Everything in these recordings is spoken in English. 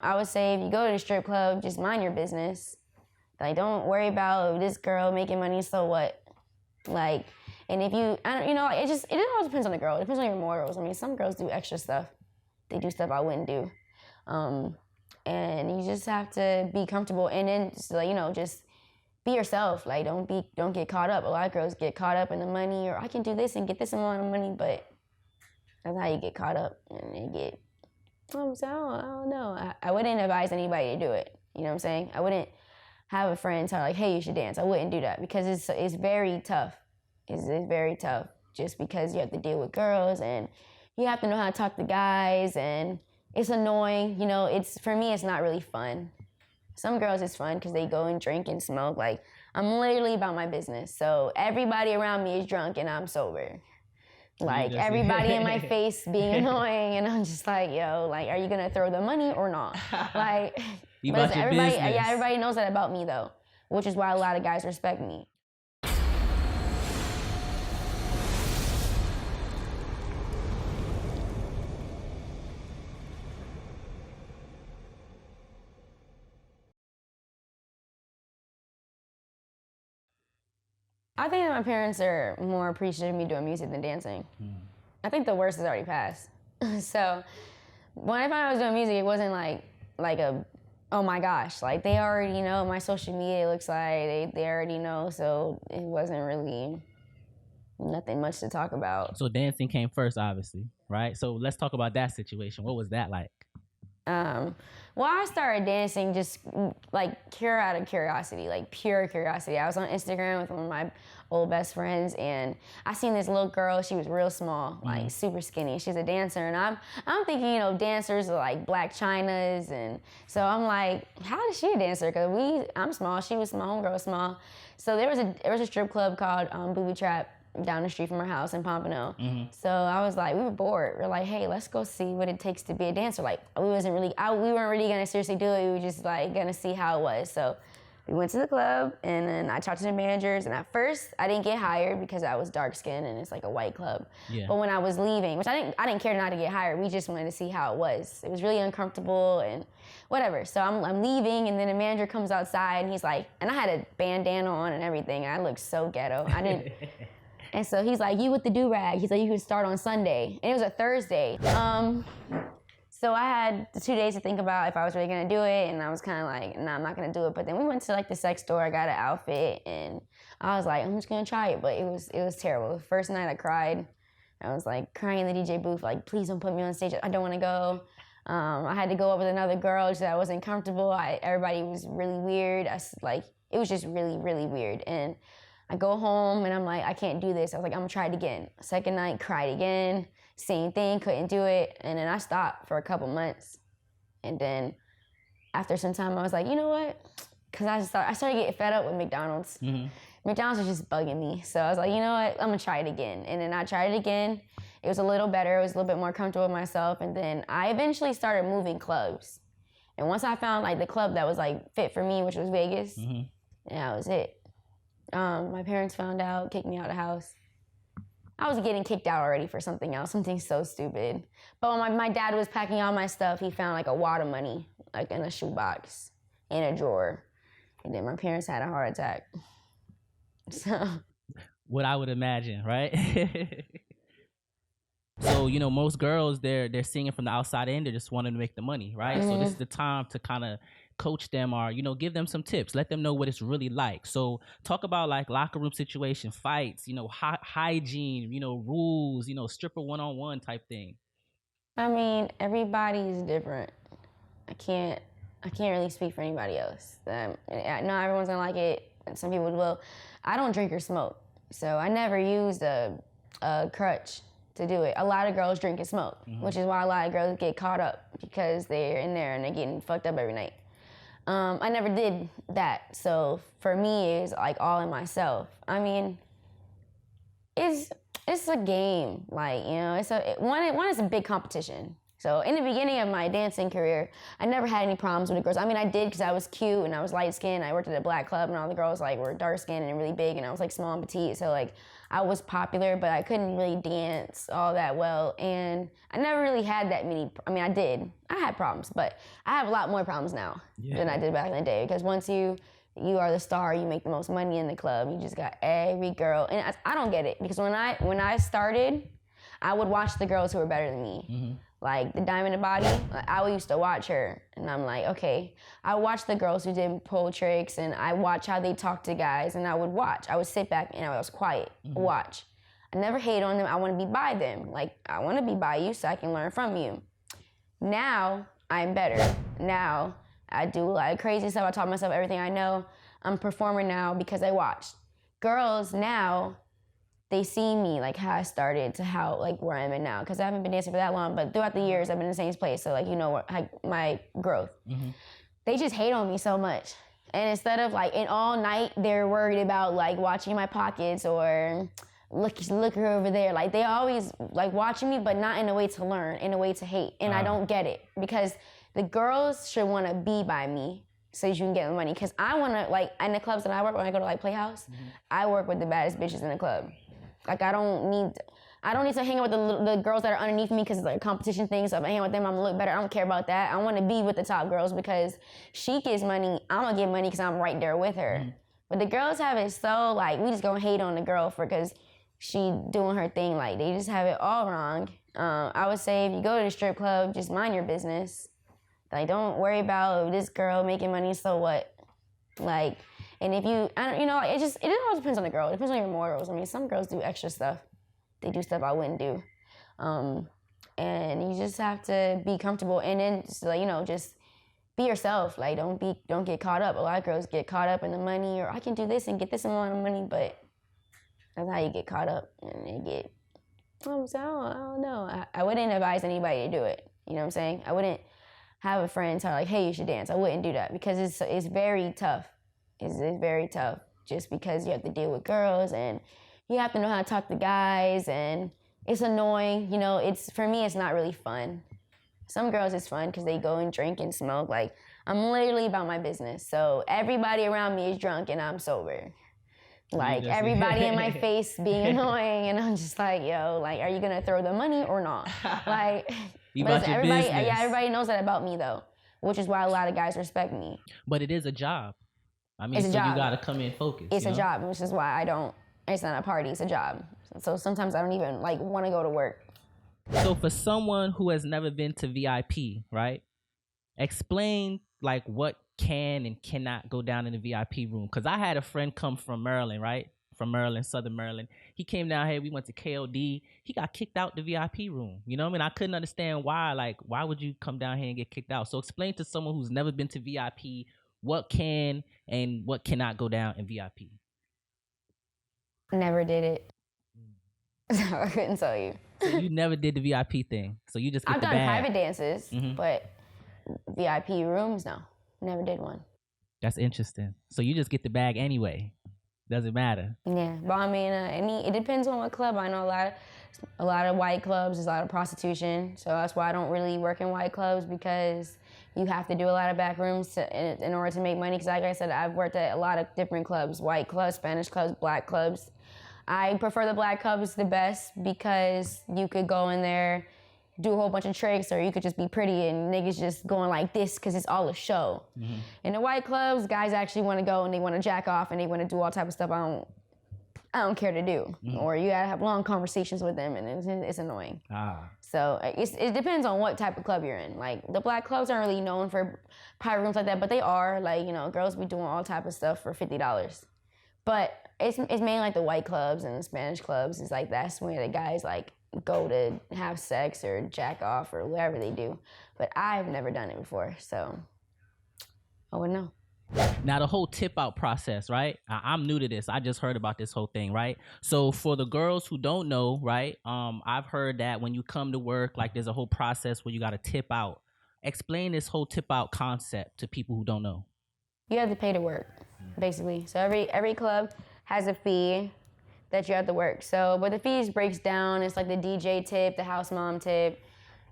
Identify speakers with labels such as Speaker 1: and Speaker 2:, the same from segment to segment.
Speaker 1: I would say if you go to the strip club, just mind your business. Like, don't worry about this girl making money, so what? Like, and if you, I don't, it all depends on the girl. It depends on your morals. I mean, some girls do extra stuff. They do stuff I wouldn't do. And you just have to be comfortable, and then just, like, just be yourself. Like, don't get caught up. A lot of girls get caught up in the money, or I can do this and get this amount of money, but that's how you get caught up, and they get, I don't know. I wouldn't advise anybody to do it. You know what I'm saying? I wouldn't have a friend tell like, hey, you should dance. I wouldn't do that because it's very tough. It's very tough just because you have to deal with girls and you have to know how to talk to guys, and it's annoying. For me, it's not really fun. Some girls it's fun because they go and drink and smoke. Like, I'm literally about my business. So everybody around me is drunk and I'm sober. Like, everybody in my face being annoying, and I'm just like, yo, like, are you gonna throw the money or not? Like,
Speaker 2: you about your
Speaker 1: everybody,
Speaker 2: business.
Speaker 1: yeah, everybody knows that about me though, which is why a lot of guys respect me. I think that my parents are more appreciative of me doing music than dancing. I think the worst has already passed. So when I found out I was doing music, it wasn't like a, oh my gosh, like they already know my social media looks like, they already know, so it wasn't really nothing much to talk about.
Speaker 2: So dancing came first, obviously, right? So let's talk about that situation. What was that like?
Speaker 1: Well, I started dancing just like out of curiosity, like pure curiosity. I was on Instagram with one of my old best friends, and I seen this little girl. She was real small, like super skinny. She's a dancer, and I'm thinking, dancers are like Black Chinas, and so I'm like, how is she a dancer? Because I'm small, she was small, homegirl was small. So there was a strip club called Booby Trap down the street from our house in Pompano. So I was like, we were bored. We're like, hey, let's go see what it takes to be a dancer. Like, we weren't really gonna seriously do it. We were just like gonna see how it was. So we went to the club, and then I talked to the managers, and at first I didn't get hired because I was dark skinned and it's like a white club.
Speaker 2: Yeah.
Speaker 1: But when I was leaving, which I didn't care not to get hired, we just wanted to see how it was. It was really uncomfortable and whatever. So I'm leaving, and then the manager comes outside, and he's like, and I had a bandana on and everything. I looked so ghetto. I didn't. And so he's like, you with the do-rag. He's like, you can start on Sunday. And it was a Thursday. So I had the 2 days to think about if I was really gonna do it, and I was kind of like, nah, I'm not gonna do it. But then we went to like the sex store, I got an outfit, and I was like, I'm just gonna try it. But it was terrible. The first night I cried. I was like crying in the DJ booth, like, please don't put me on stage. I don't wanna go. I had to go up with another girl so I wasn't comfortable. Everybody was really weird. It was just really, really weird. And I go home and I'm like, I can't do this. I was like, I'm gonna try it again. Second night, cried again. Same thing, couldn't do it. And then I stopped for a couple months. And then after some time, I was like, you know what? Because I started getting fed up with McDonald's. McDonald's was just bugging me. So I was like, you know what? I'm gonna try it again. And then I tried it again. It was a little better. It was a little bit more comfortable with myself. And then I eventually started moving clubs. And once I found like the club that was like fit for me, which was Vegas, and that was it. My parents found out, kicked me out of the house. I was getting kicked out already for something else, something so stupid. But when my dad was packing all my stuff, he found like a wad of money, like in a shoebox, in a drawer. And then my parents had a heart attack. So.
Speaker 2: What I would imagine, right? So, most girls, they're seeing it from the outside in. They're just wanting to make the money, right? So this is the time to kind of coach them or, give them some tips. Let them know what it's really like. So talk about like locker room situation, fights, hygiene, rules, stripper one-on-one type thing.
Speaker 1: I mean, everybody's different. I can't really speak for anybody else. Not everyone's gonna like it. Some people will. I don't drink or smoke. So I never used a crutch to do it. A lot of girls drink and smoke, which is why a lot of girls get caught up because they're in there and they're getting fucked up every night. I never did that. So for me, it's like all in myself. I mean, it's a game. Like, it's a big competition. So in the beginning of my dancing career, I never had any problems with the girls. I mean, I did because I was cute and I was light skinned. I worked at a black club and all the girls like were dark skinned and really big, and I was like small and petite. So like I was popular, but I couldn't really dance all that well. And I never really had that many. I mean, I did. I had problems, but I have a lot more problems now than I did back in the day. Because once you are the star, you make the most money in the club. You just got every girl, and I don't get it because when I started, I would watch the girls who were better than me. Mm-hmm. Like the Diamond in the Body, I used to watch her, and I'm like, okay. I watched the girls who did pole tricks, and I watch how they talk to guys, and I would watch. I would sit back and I was quiet, watch. I never hate on them. I want to be by them. Like I want to be by you so I can learn from you. Now I'm better. Now I do a lot of crazy stuff. I taught myself everything I know. I'm a performer now because I watched. Girls now, they see me like how I started to how like where I'm at now, because I haven't been dancing for that long, but throughout the years I've been in the same place, so like you know what, like my growth. They just hate on me so much, and instead of like in all night they're worried about like watching my pockets or look her over there. Like they always like watching me, but not in a way to learn, in a way to hate, and I don't get it, because the girls should want to be by me so you can get the money, because I want to, like in the clubs that I work, when I go to like Playhouse, I work with the baddest bitches in the club. Like I don't need to hang out with the girls that are underneath me because it's like a competition thing. So if I hang out with them, I'm gonna look better. I don't care about that. I want to be with the top girls because she gets money. I'm gonna get money because I'm right there with her. But the girls have it so like we just gonna hate on the girl because she doing her thing. Like they just have it all wrong. I would say if you go to the strip club, just mind your business. Like don't worry about this girl making money. So what? Like. And if you, like, it all depends on the girl. It depends on your morals. I mean, some girls do extra stuff. They do stuff I wouldn't do. And you just have to be comfortable. And then, just, like, just be yourself. Like, don't get caught up. A lot of girls get caught up in the money, or I can do this and get this amount of money, but that's how you get caught up. And they get, I don't know. I wouldn't advise anybody to do it. You know what I'm saying? I wouldn't have a friend tell like, hey, you should dance. I wouldn't do that because it's very tough. It's very tough just because you have to deal with girls and you have to know how to talk to guys, and it's annoying. For me, it's not really fun. Some girls it's fun because they go and drink and smoke. Like, I'm literally about my business. So everybody around me is drunk and I'm sober. Like, everybody in my face being annoying, and I'm just like, yo, like, are you going to throw the money or not? Like, everybody knows that about me, though, which is why a lot of guys respect me.
Speaker 2: But it is a job. I mean, so you got to come in focused.
Speaker 1: It's a job, which is why it's not a party, it's a job. So sometimes I don't even like want to go to work.
Speaker 2: So for someone who has never been to VIP, right? Explain like what can and cannot go down in the VIP room. Because I had a friend come from Maryland, right? From Maryland, Southern Maryland. He came down here, we went to KOD. He got kicked out the VIP room. You know what I mean? I couldn't understand why. Like, why would you come down here and get kicked out? So explain to someone who's never been to VIP what can and what cannot go down in VIP.
Speaker 1: Never did it. So I couldn't tell you.
Speaker 2: So you never did the VIP thing. So you just get
Speaker 1: I've
Speaker 2: the
Speaker 1: done
Speaker 2: bag.
Speaker 1: private dances, but VIP rooms, no. Never did one.
Speaker 2: That's interesting. So you just get the bag anyway. Doesn't matter.
Speaker 1: Yeah, but I mean, it depends on what club. I know a lot of white clubs, there's a lot of prostitution. So that's why I don't really work in white clubs, because you have to do a lot of back rooms in order to make money. Because like I said, I've worked at a lot of different clubs, white clubs, Spanish clubs, black clubs. I prefer the black clubs the best because you could go in there, do a whole bunch of tricks, or you could just be pretty and niggas just going like this because it's all a show. In the white clubs, guys actually want to go and they want to jack off and they want to do all type of stuff I don't care to do. Or you gotta have long conversations with them, and it's annoying. So it depends on what type of club you're in. Like, the black clubs aren't really known for private rooms like that, but they are. Like, girls be doing all type of stuff for $50. But it's mainly like the white clubs and the Spanish clubs. It's like that's where the guys like go to have sex or jack off or whatever they do. But I've never done it before, so I wouldn't know.
Speaker 2: Now, the whole tip out process, right? I'm new to this. I just heard about this whole thing, right? So for the girls who don't know, right? I've heard that when you come to work, like there's a whole process where you got to tip out. Explain this whole tip out concept to people who don't know.
Speaker 1: You have to pay to work, basically. So every club has a fee that you have to work. So, but the fees breaks down. It's like the DJ tip, the house mom tip,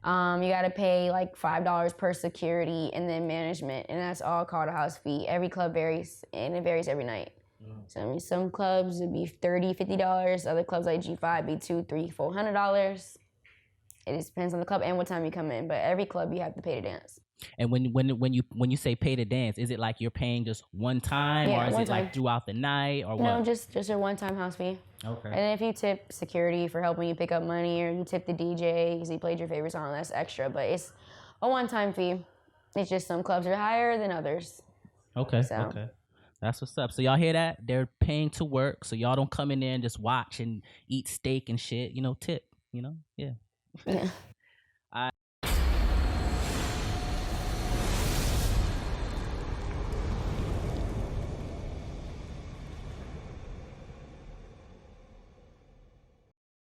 Speaker 1: You got to pay like $5 per security and then management, and that's all called a house fee. Every club varies, and it varies every night. So I mean, some clubs would be $30, $50. Other clubs like G5 be $200, $300, $400. It just depends on the club and what time you come in. But every club you have to pay to dance.
Speaker 2: And when you say pay to dance, is it like you're paying just one time, or is it like throughout the night, or what?
Speaker 1: No, just a one-time house fee.
Speaker 2: Okay.
Speaker 1: And if you tip security for helping you pick up money, or you tip the DJ because he played your favorite song, that's extra. But it's a one-time fee. It's just some clubs are higher than others.
Speaker 2: Okay. Okay. That's what's up. So y'all hear that? They're paying to work, so y'all don't come in there and just watch and eat steak and shit. You know, tip. You know, yeah.
Speaker 1: Yeah.